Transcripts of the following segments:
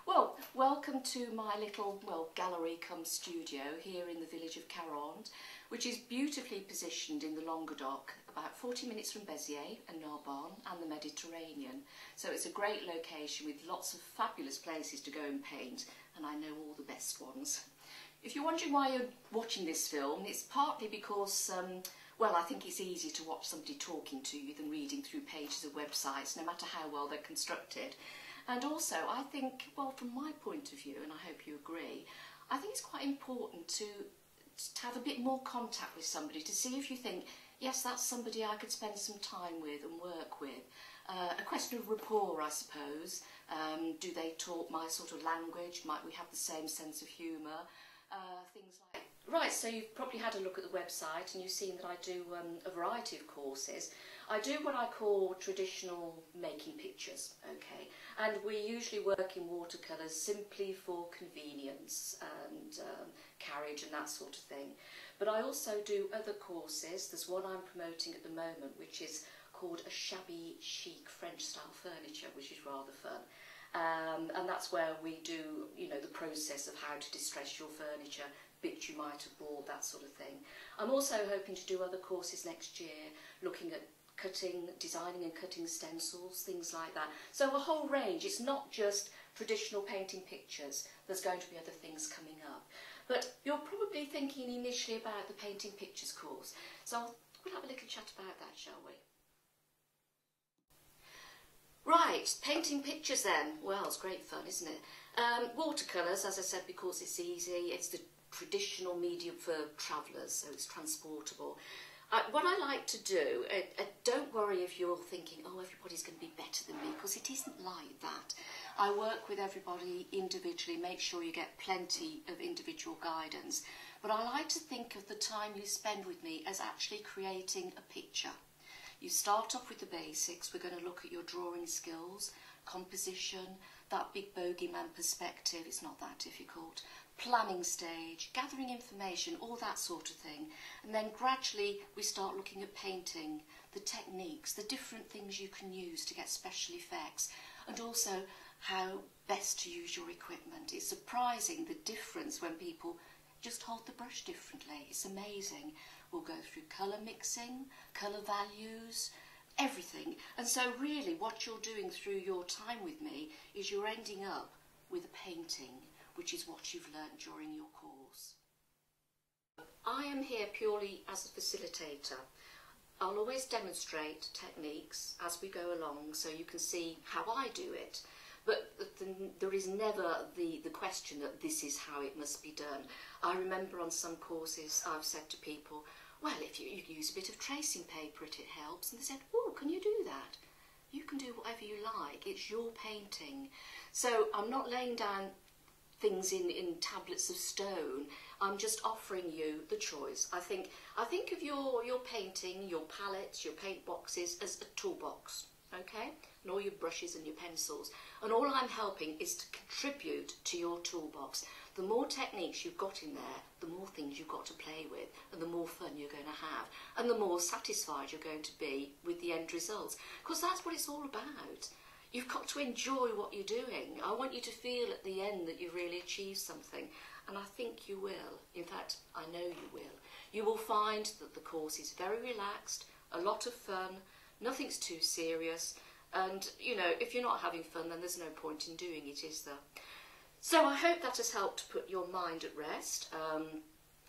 Well, welcome to my little, gallery cum studio here in the village of Caronte, which is beautifully positioned in the Languedoc, about 40 minutes from Béziers and Narbonne and the Mediterranean. So it's a great location with lots of fabulous places to go and paint, and I know all the best ones. If you're wondering why you're watching this film, it's partly because, I think it's easier to watch somebody talking to you than reading through pages of websites, no matter how well they're constructed. And also, I think, from my point of view, and I hope you agree, I think it's quite important to have a bit more contact with somebody, to see if you think, yes, that's somebody I could spend some time with and work with. A question of rapport, I suppose. Do they talk my sort of language? Might we have the same sense of humour? Things like... Right, so you've probably had a look at the website and you've seen that I do a variety of courses. I do what I call traditional making pictures, okay, and we usually work in watercolours simply for convenience and carriage and that sort of thing. But I also do other courses. There's one I'm promoting at the moment which is called a shabby chic French style furniture, which is rather fun. And that's where we do, the process of how to distress your furniture, bits you might have bought, that sort of thing. I'm also hoping to do other courses next year, looking at designing and cutting stencils, things like that. So a whole range. It's not just traditional painting pictures. There's going to be other things coming up. But you're probably thinking initially about the painting pictures course. So we'll have a little chat about that, shall we? Right, painting pictures then. Well, it's great fun, isn't it? Watercolours, as I said, because it's easy. It's the traditional medium for travellers, so it's transportable. What I like to do, don't worry if you're thinking, oh, everybody's going to be better than me, because it isn't like that. I work with everybody individually, make sure you get plenty of individual guidance. But I like to think of the time you spend with me as actually creating a picture. You start off with the basics. We're going to look at your drawing skills, composition, that big bogeyman perspective, it's not that difficult, planning stage, gathering information, all that sort of thing. And then gradually we start looking at painting, the techniques, the different things you can use to get special effects, and also how best to use your equipment. It's surprising the difference when people just hold the brush differently. It's amazing. We'll go through colour mixing, colour values, everything. And so really what you're doing through your time with me is you're ending up with a painting, which is what you've learnt during your course. I am here purely as a facilitator. I'll always demonstrate techniques as we go along so you can see how I do it. But there is never the question that this is how it must be done. I remember on some courses I've said to people, well, if you use a bit of tracing paper it helps. And they said, oh, can you do that? You can do whatever you like. It's your painting. So I'm not laying down things in tablets of stone. I'm just offering you the choice. I think of your painting, your palettes, your paint boxes as a toolbox, okay? And all your brushes and your pencils. And all I'm helping is to contribute to your toolbox. The more techniques you've got in there, the more things you've got to play with, and the more fun you're going to have, and the more satisfied you're going to be with the end results. Because that's what it's all about. You've got to enjoy what you're doing. I want you to feel at the end that you've really achieved something, and I think you will. In fact, I know you will. You will find that the course is very relaxed, a lot of fun, nothing's too serious, and, if you're not having fun, then there's no point in doing it, is there? So I hope that has helped to put your mind at rest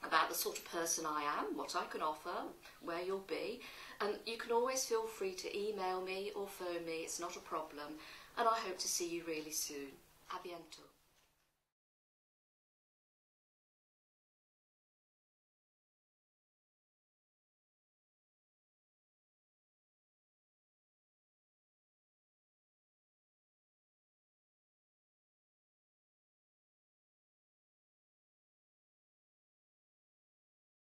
about the sort of person I am, what I can offer, where you'll be. And you can always feel free to email me or phone me, it's not a problem. And I hope to see you really soon. A bientôt.